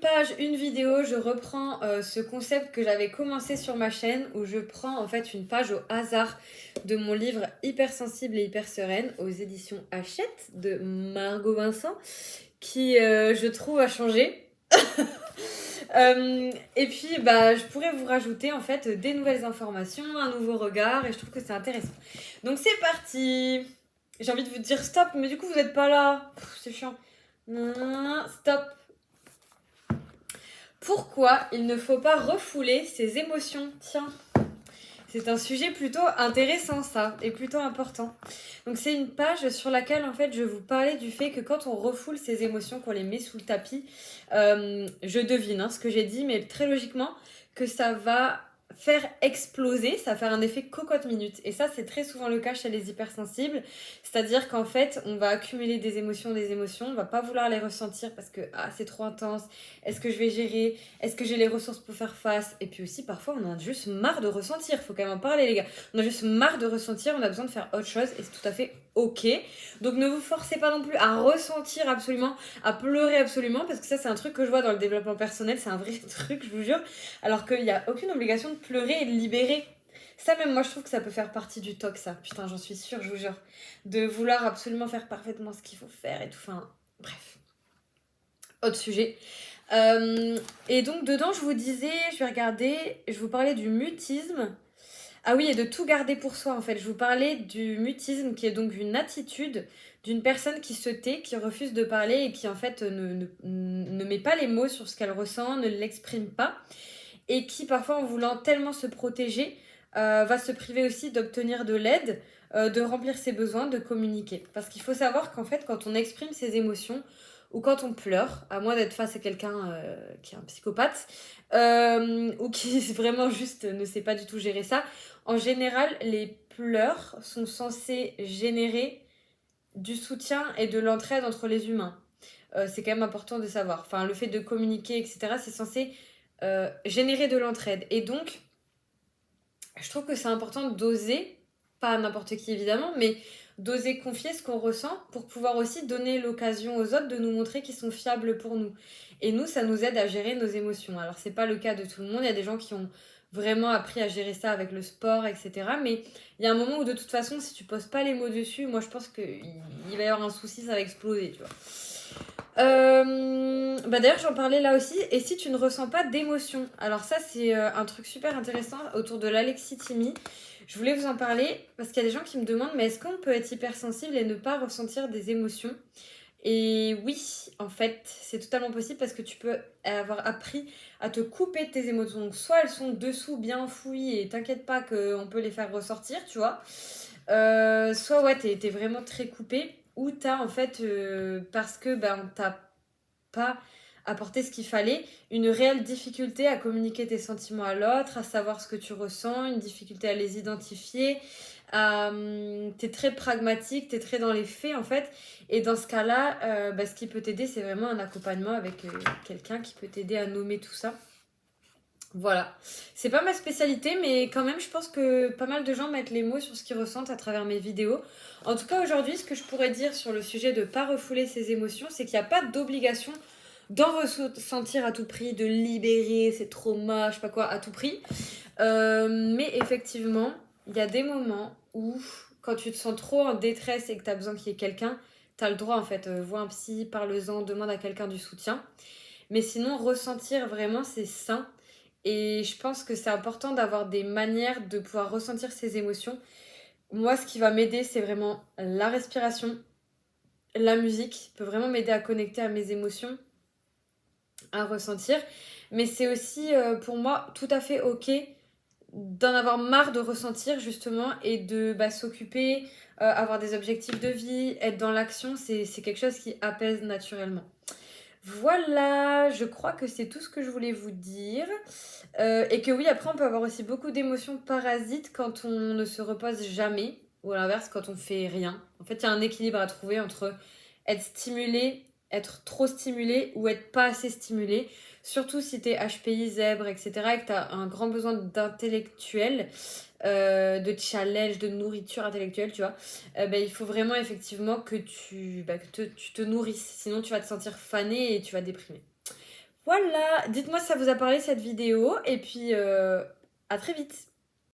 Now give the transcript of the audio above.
page, une vidéo, je reprends ce concept que j'avais commencé sur ma chaîne où je prends en fait une page au hasard de mon livre Hypersensible et hyper sereine aux éditions Hachette de Margot Vincent qui je trouve a changé. Et puis bah je pourrais vous rajouter en fait des nouvelles informations, un nouveau regard et je trouve que c'est intéressant. Donc c'est parti. J'ai envie de vous dire stop, mais du coup vous n'êtes pas là. C'est chiant. Non, stop. Pourquoi il ne faut pas refouler ses émotions? Tiens, c'est un sujet plutôt intéressant ça, et plutôt important. Donc c'est une page sur laquelle en fait je vous parlais du fait que quand on refoule ses émotions, qu'on les met sous le tapis, je devine ce que j'ai dit, mais très logiquement que ça va faire exploser, ça va faire un effet cocotte minute. Et ça c'est très souvent le cas chez les hypersensibles, c'est-à-dire qu'en fait on va accumuler des émotions, on va pas vouloir les ressentir parce que c'est trop intense, est-ce que je vais gérer, est-ce que j'ai les ressources pour faire face? Et puis aussi, parfois, on a juste marre de ressentir. Faut quand même en parler, les gars. On a juste marre de ressentir, on a besoin de faire autre chose et c'est tout à fait ok. Donc ne vous forcez pas non plus à ressentir absolument, à pleurer absolument, parce que ça, c'est un truc que je vois dans le développement personnel. C'est un vrai truc, je vous jure. Alors qu'il n'y a aucune obligation de pleurer et de libérer. Ça, même moi, je trouve que ça peut faire partie du toc, ça. Putain, j'en suis sûre, je vous jure. De vouloir absolument faire parfaitement ce qu'il faut faire et tout. Enfin, bref. Autre sujet. Et donc dedans, je vous disais, je vais regarder, je vous parlais du mutisme. Ah oui, et de tout garder pour soi en fait. Je vous parlais du mutisme qui est donc une attitude d'une personne qui se tait, qui refuse de parler et qui en fait ne met pas les mots sur ce qu'elle ressent, ne l'exprime pas. Et qui parfois en voulant tellement se protéger, va se priver aussi d'obtenir de l'aide, de remplir ses besoins, de communiquer. Parce qu'il faut savoir qu'en fait quand on exprime ses émotions, ou quand on pleure, à moins d'être face à quelqu'un qui est un psychopathe, ou qui vraiment juste ne sait pas du tout gérer ça, en général, les pleurs sont censés générer du soutien et de l'entraide entre les humains. C'est quand même important de savoir. Enfin, le fait de communiquer, etc., c'est censé générer de l'entraide. Et donc, je trouve que c'est important d'oser, pas à n'importe qui évidemment, mais d'oser confier ce qu'on ressent pour pouvoir aussi donner l'occasion aux autres de nous montrer qu'ils sont fiables pour nous. Et nous, ça nous aide à gérer nos émotions. Alors, c'est pas le cas de tout le monde. Il y a des gens qui ont vraiment appris à gérer ça avec le sport, etc. Mais il y a un moment où de toute façon, si tu poses pas les mots dessus, moi je pense qu'il va y avoir un souci, ça va exploser, tu vois. D'ailleurs, j'en parlais là aussi. Et si tu ne ressens pas d'émotion? Alors ça, c'est un truc super intéressant autour de l'alexithymie. Je voulais vous en parler parce qu'il y a des gens qui me demandent, mais est-ce qu'on peut être hypersensible et ne pas ressentir des émotions? Et oui, en fait, c'est totalement possible parce que tu peux avoir appris à te couper de tes émotions. Donc soit elles sont dessous, bien enfouies, et t'inquiète pas qu'on peut les faire ressortir, tu vois. Soit ouais, t'es vraiment très coupé, ou t'as en fait, parce que on t'a pas apporté ce qu'il fallait, une réelle difficulté à communiquer tes sentiments à l'autre, à savoir ce que tu ressens, une difficulté à les identifier. T'es très pragmatique, t'es très dans les faits en fait. Et dans ce cas-là, ce qui peut t'aider, c'est vraiment un accompagnement avec quelqu'un qui peut t'aider à nommer tout ça. Voilà. C'est pas ma spécialité, mais quand même, je pense que pas mal de gens mettent les mots sur ce qu'ils ressentent à travers mes vidéos. En tout cas, aujourd'hui, ce que je pourrais dire sur le sujet de pas refouler ses émotions, c'est qu'il n'y a pas d'obligation d'en ressentir à tout prix, de libérer ses traumas, je sais pas quoi, à tout prix. Mais effectivement, il y a des moments où, quand tu te sens trop en détresse et que tu as besoin qu'il y ait quelqu'un, tu as le droit en fait. Vois un psy, parle-en, demande à quelqu'un du soutien. Mais sinon, ressentir vraiment, c'est sain. Et je pense que c'est important d'avoir des manières de pouvoir ressentir ses émotions. Moi, ce qui va m'aider, c'est vraiment la respiration. La musique peut vraiment m'aider à connecter à mes émotions, à ressentir. Mais c'est aussi pour moi tout à fait ok d'en avoir marre de ressentir justement et de s'occuper, avoir des objectifs de vie, être dans l'action, c'est quelque chose qui apaise naturellement. Voilà, je crois que c'est tout ce que je voulais vous dire. Et que oui, après, on peut avoir aussi beaucoup d'émotions parasites quand on ne se repose jamais, ou à l'inverse, quand on fait rien. En fait, il y a un équilibre à trouver entre être stimulé, être trop stimulé ou être pas assez stimulé. Surtout si t'es HPI, zèbre, etc. et que t'as un grand besoin d'intellectuel, de challenge, de nourriture intellectuelle, tu vois. Il faut vraiment effectivement que tu te nourrisses. Sinon, tu vas te sentir fané et tu vas déprimer. Voilà, dites-moi si ça vous a parlé cette vidéo et puis à très vite.